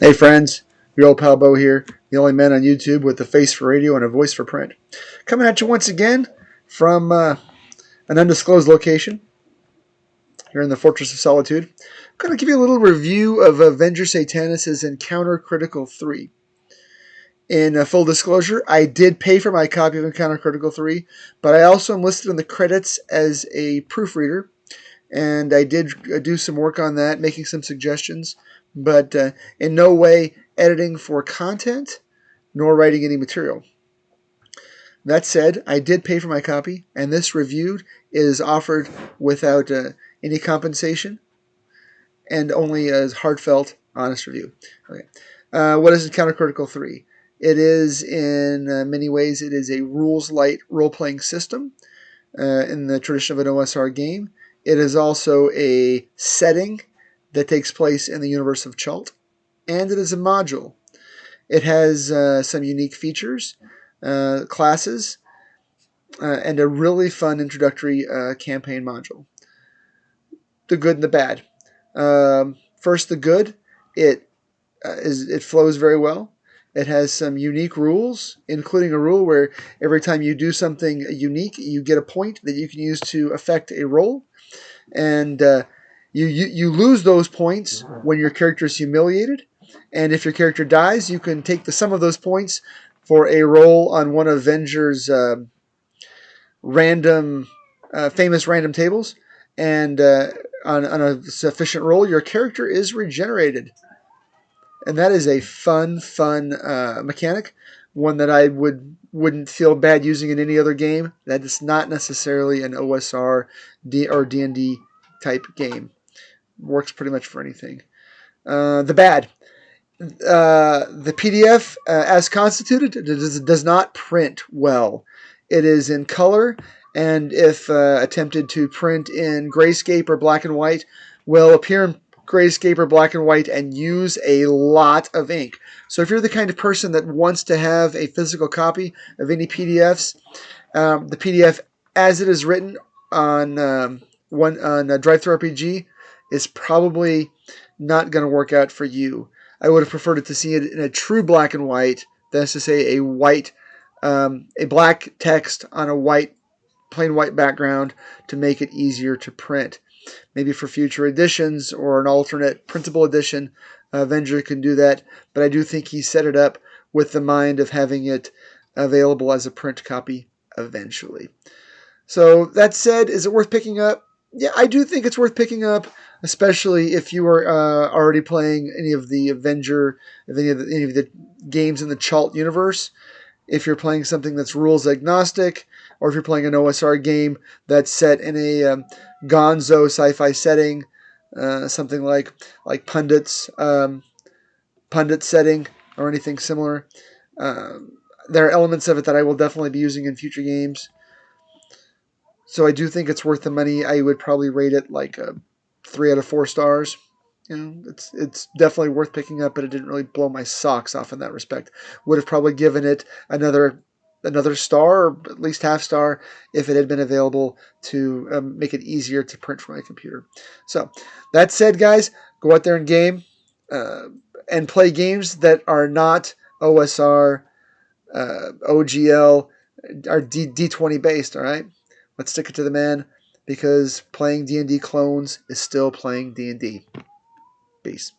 Hey friends, your old pal Bo here, the only man on YouTube with a face for radio and a voice for print. Coming at you once again from an undisclosed location here in the Fortress of Solitude. I'm going to give you a little review of Avenger Satanis' Encounter Critical 3. In full disclosure, I did pay for my copy of Encounter Critical 3, but I also am listed in the credits as a proofreader, and I did do some work on that, making some suggestions, but in no way editing for content nor writing any material. That said, I did pay for my copy, and this review is offered without any compensation and only as heartfelt, honest review. Okay. What is Encounter Critical 3? It is, in many ways, it is a rules-light role-playing system in the tradition of an OSR game. It is also a setting that takes place in the universe of Chult, and it is a module. It has some unique features, classes, and a really fun introductory campaign module. The good and the bad. First, the good. It flows very well. It has some unique rules, including a rule where every time you do something unique, you get a point that you can use to affect a roll, and you lose those points when your character is humiliated. And if your character dies, you can take the sum of those points for a roll on one of Venger's random, famous random tables, and on a sufficient roll, your character is regenerated, and that is a fun mechanic, one that I wouldn't feel bad using in any other game. That is not necessarily an OSR or D&D type game. Works pretty much for anything. The bad. The PDF, as constituted, does not print well. It is in color, and if attempted to print in grayscape or black and white, will appear in grayscape or black and white and use a lot of ink. So if you're the kind of person that wants to have a physical copy of any PDFs, the PDF as it is written on DriveThru RPG is probably not going to work out for you. I would have preferred it to see it in a true black and white. That's to say, a black text on a plain white background to make it easier to print. Maybe for future editions or an alternate printable edition, Avenger can do that. But I do think he set it up with the mind of having it available as a print copy eventually. So that said, is it worth picking up? Yeah, I do think it's worth picking up, especially if you are already playing any of the any of the games in the Chult universe. If you're playing something that's rules agnostic, or if you're playing an OSR game that's set in a gonzo sci-fi setting, something like pundit setting or anything similar. There are elements of it that I will definitely be using in future games. So I do think it's worth the money. I would probably rate it like a 3 out of 4 stars. It's definitely worth picking up, but it didn't really blow my socks off in that respect. Would have probably given it another star, or at least half star, if it had been available to make it easier to print from my computer. So that said, guys, go out there and game and play games that are not OSR, OGL, or D20 based. All right. Let's stick it to the man, because playing D&D clones is still playing D&D. Peace.